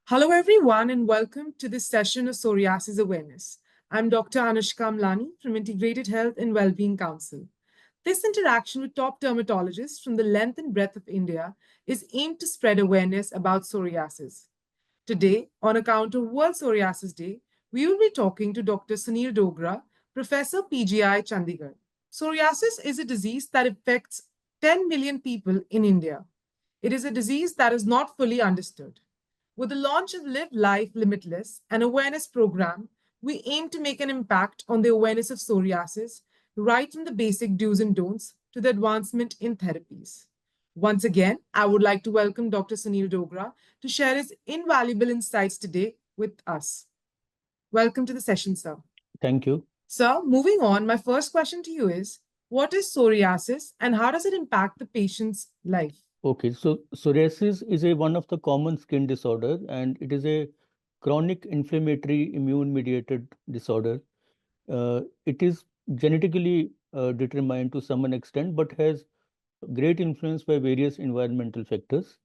Hello, everyone, and welcome to this session of Psoriasis Awareness. I'm Dr. Anushka Amlani from Integrated Health and Wellbeing Council. This interaction with top dermatologists from the length and breadth of India is aimed to spread awareness about psoriasis. Today, on account of World Psoriasis Day, we will be talking to Dr. Sunil Dogra, Professor PGI Chandigarh. Psoriasis is a disease that affects 10 million people in India. It is a disease that is not fully understood. With the launch of Live Life Limitless, an awareness program, we aim to make an impact on the awareness of psoriasis, right from the basic do's and don'ts to the advancement in therapies. Once again, I would like to welcome Dr. Sunil Dogra to share his invaluable insights today with us. Welcome to the session, sir. Thank you. So, moving on, my first question to you is what is psoriasis and how does it impact the patient's life? Okay, so psoriasis is one of the common skin disorder, and it is a chronic inflammatory immune mediated disorder. It is genetically determined to some extent, but has great influence by various environmental factors.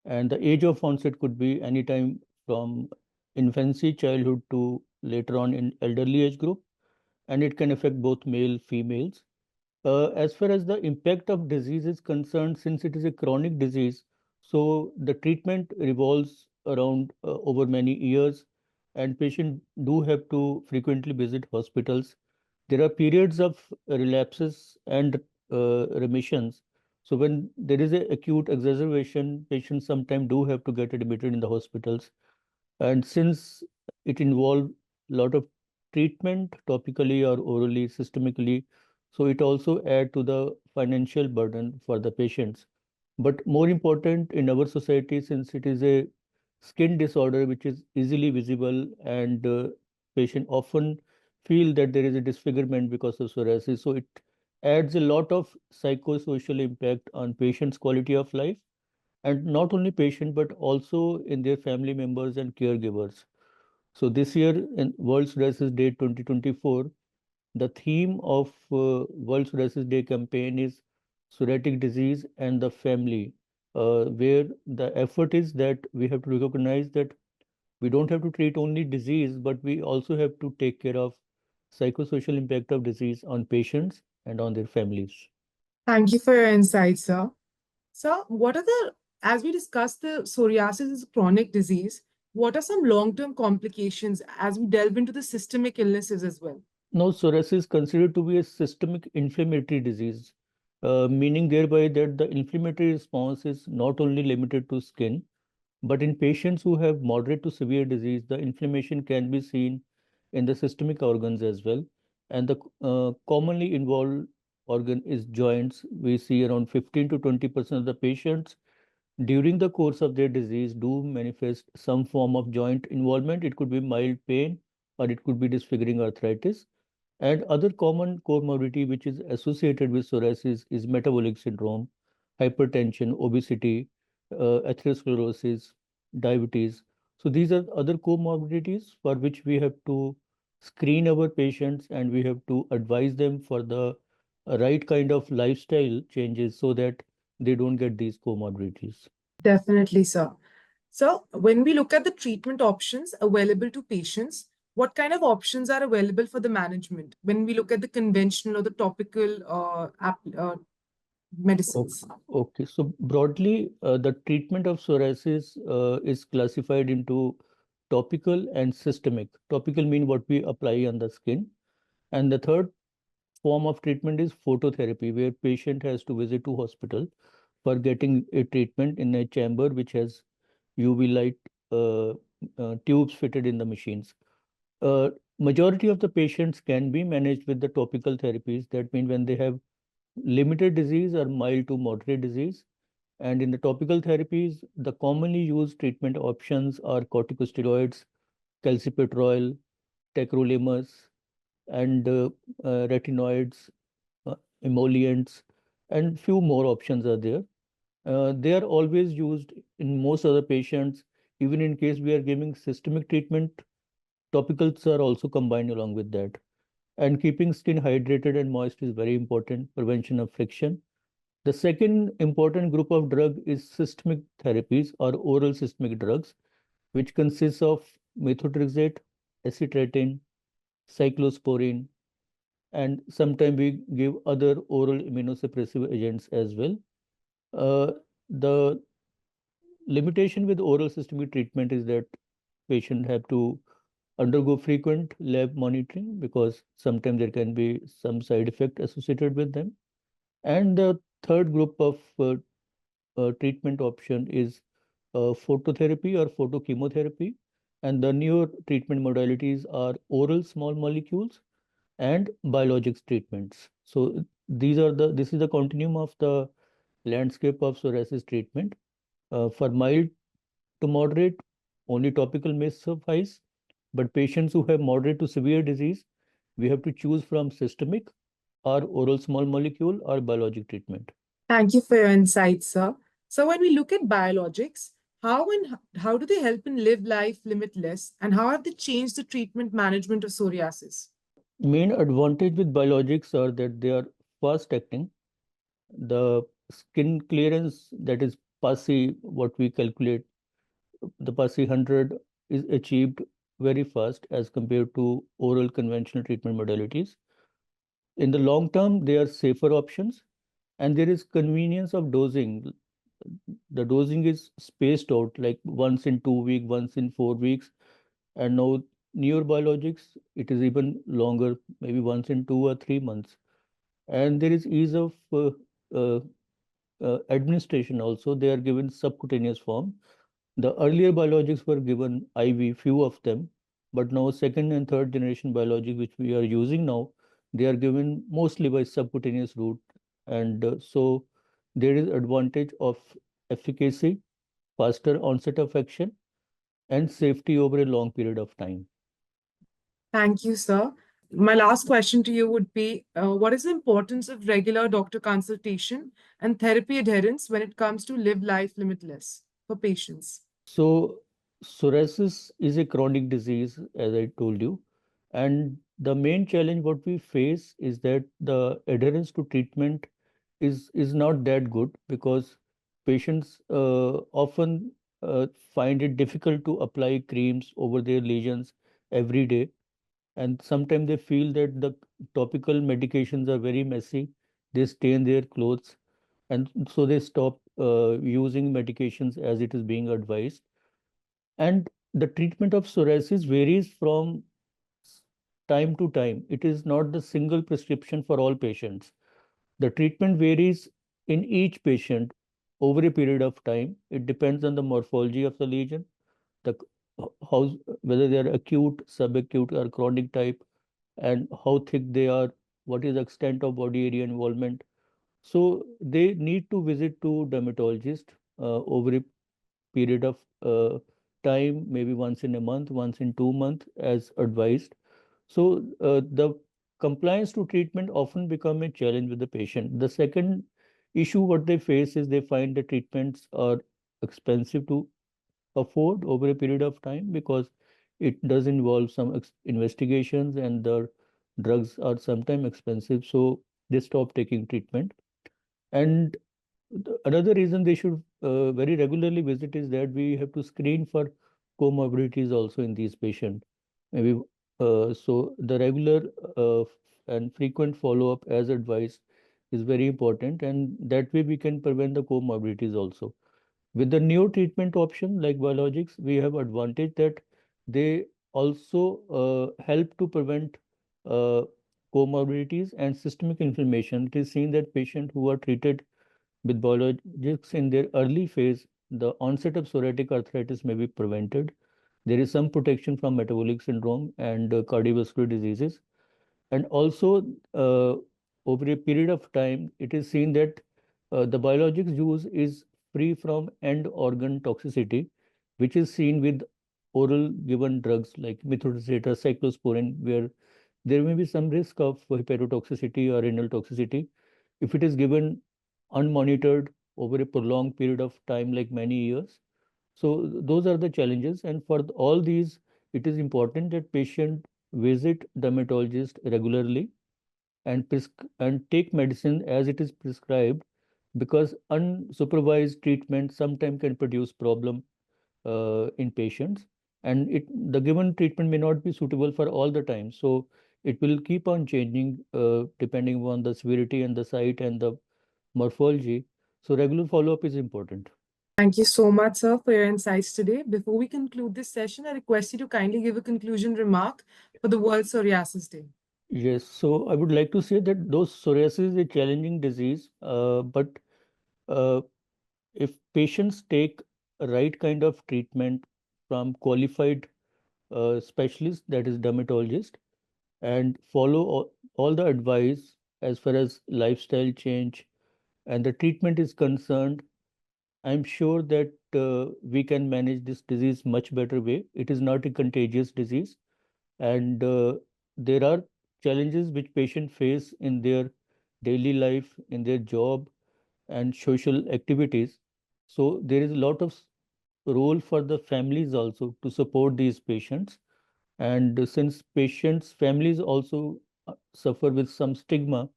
And the age of onset could be anytime from infancy, childhood to later on in elderly age group, and it can affect both male, females. As far as the impact of disease is concerned, since it is a chronic disease, so the treatment revolves around over many years, and patients do have to frequently visit hospitals. There are periods of relapses and remissions. So when there is a acute exacerbation, patients sometimes do have to get admitted in the hospitals. And since it involves a lot of treatment topically or orally, systemically, so it also add to the financial burden for the patients. But more important in our society, since it is a skin disorder which is easily visible and patient often feel that there is a disfigurement because of psoriasis. So it adds a lot of psychosocial impact on patient's quality of life, and not only patient but also in their family members and caregivers. So this year in World Psoriasis Day 2024, the theme of World Psoriasis Day campaign is psoriatic disease and the family, where the effort is that we have to recognize that we don't have to treat only disease, but we also have to take care of psychosocial impact of disease on patients and on their families. Thank you for your insights, sir. So, as we discussed, the psoriasis is a chronic disease. What are some long-term complications as we delve into the systemic illnesses as well? Now, psoriasis is considered to be a systemic inflammatory disease, meaning thereby that the inflammatory response is not only limited to skin, but in patients who have moderate to severe disease, the inflammation can be seen in the systemic organs as well. And the commonly involved organ is joints. We see around 15 to 20% of the patients during the course of their disease do manifest some form of joint involvement. It could be mild pain or it could be disfiguring arthritis. And other common comorbidity which is associated with psoriasis is metabolic syndrome, hypertension, obesity, atherosclerosis, diabetes. So these are other comorbidities for which we have to screen our patients, and we have to advise them for the right kind of lifestyle changes so that they don't get these comorbidities. Definitely, sir. So, when we look at the treatment options available to patients, what kind of options are available for the management when we look at the conventional or the topical medicines? Okay, so broadly, the treatment of psoriasis is classified into topical and systemic. Topical mean what we apply on the skin, and the third form of treatment is phototherapy, where patient has to visit to hospital for getting a treatment in a chamber which has UV light tubes fitted in the machines. Majority of the patients can be managed with the topical therapies. That means when they have limited disease or mild to moderate disease. And in the topical therapies, the commonly used treatment options are corticosteroids, calcipotriol, tacrolimus, and retinoids, uh, emollients, and few more options are there. They are always used in most other patients. Even in case we are giving systemic treatment, topicals are also combined along with that. And keeping skin hydrated and moist is very important, prevention of friction. The second important group of drug is systemic therapies or oral systemic drugs, which consists of methotrexate, acitretin, cyclosporine, and sometimes we give other oral immunosuppressive agents as well. Uh, the limitation with oral systemic treatment is that patient have to undergo frequent lab monitoring because sometimes there can be some side effect associated with them. And the third group of treatment option is phototherapy or photochemotherapy. And the newer treatment modalities are oral small molecules and biologics treatments. So this is the continuum of the landscape of psoriasis treatment. For mild to moderate, only topical may suffice, but patients who have moderate to severe disease, we have to choose from systemic or oral small molecule or biologic treatment. Thank you for your insights, sir. So, when we look at biologics, how do they help in live life limitless, and how have they changed the treatment management of psoriasis? Main advantage with biologics are that they are fast acting. The skin clearance, that is PASI, what we calculate, the PASI 100 is achieved very fast as compared to oral conventional treatment modalities. In the long term, they are safer options, and there is convenience of dosing. The dosing is spaced out like once in 2 weeks, once in 4 weeks, and now newer biologics, it is even longer, maybe once in 2 or 3 months. And there is ease of uh, administration also. They are given subcutaneous form. The earlier biologics were given IV, few of them, but now second and third generation biologics, which we are using now, they are given mostly by subcutaneous route. And so there is advantage of efficacy, faster onset of action, and safety over a long period of time. Thank you, sir. My last question to you would be what is the importance of regular doctor consultation and therapy adherence when it comes to live life limitless for patients? So psoriasis is a chronic disease, as I told you, and the main challenge what we face is that the adherence to treatment is not that good because patients often find it difficult to apply creams over their lesions every day, and sometimes they feel that the topical medications are very messy, they stain their clothes, and so they stop using medications as it is being advised. And the treatment of psoriasis varies from time to time. It is not the single prescription for all patients. The treatment varies in each patient over a period of time. It depends on the morphology of the lesion, the how whether they are acute, subacute, or chronic type, and how thick they are, what is the extent of body area involvement. So they need to visit to dermatologist over a period of time, maybe once in a month, once in 2 months, as advised. So the compliance to treatment often become a challenge with the patient. The second issue what they face is they find the treatments are expensive to afford over a period of time because it does involve some investigations and the drugs are sometimes expensive. So they stop taking treatment. And another reason they should very regularly visit is that we have to screen for comorbidities also in these patients. Maybe so the regular and frequent follow-up as advised is very important, and that way we can prevent the comorbidities also. With the new treatment option like biologics, we have advantage that they also help to prevent uh, comorbidities and systemic inflammation. It is seen that patients who are treated with biologics in their early phase, the onset of psoriatic arthritis may be prevented. There is some protection from metabolic syndrome and cardiovascular diseases. And also, over a period of time, it is seen that the biologics use is free from end organ toxicity, which is seen with oral given drugs like methotrexate or cyclosporine, where there may be some risk of hepatotoxicity or renal toxicity if it is given unmonitored over a prolonged period of time, like many years. So those are the challenges, and for all these, it is important that patient visit dermatologist regularly and take medicine as it is prescribed, because unsupervised treatment sometimes can produce problem in patients, and the given treatment may not be suitable for all the time. So it will keep on changing depending on the severity and the site and the morphology. So regular follow-up is important. Thank you so much, sir, for your insights today. Before we conclude this session, I request you to kindly give a conclusion remark for the World Psoriasis Day. Yes, so I would like to say that those psoriasis is a challenging disease, but uh, if patients take a right kind of treatment from qualified specialists, that is dermatologist, and follow all the advice as far as lifestyle change and the treatment is concerned, I'm sure that we can manage this disease much better way. It is not a contagious disease, and there are challenges which patients face in their daily life, in their job, and social activities. So there is a lot of role for the families also to support these patients. And since patients' families also suffer with some stigma,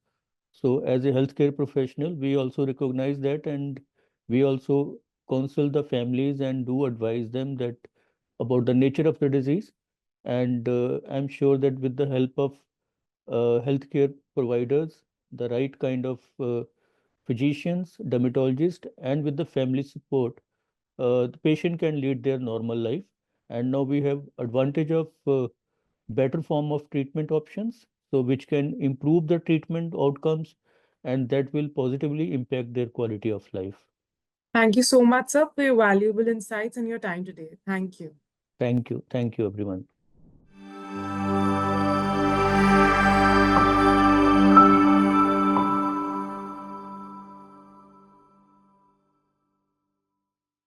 so as a healthcare professional, we also recognize that, and we also counsel the families and do advise them that about the nature of the disease. And I'm sure that with the help of healthcare providers, the right kind of physicians, dermatologists, and with the family support, the patient can lead their normal life. And now we have advantage of better form of treatment options, so which can improve the treatment outcomes, and that will positively impact their quality of life. Thank you so much, sir, for your valuable insights and your time today. Thank you. Thank you. Thank you, everyone.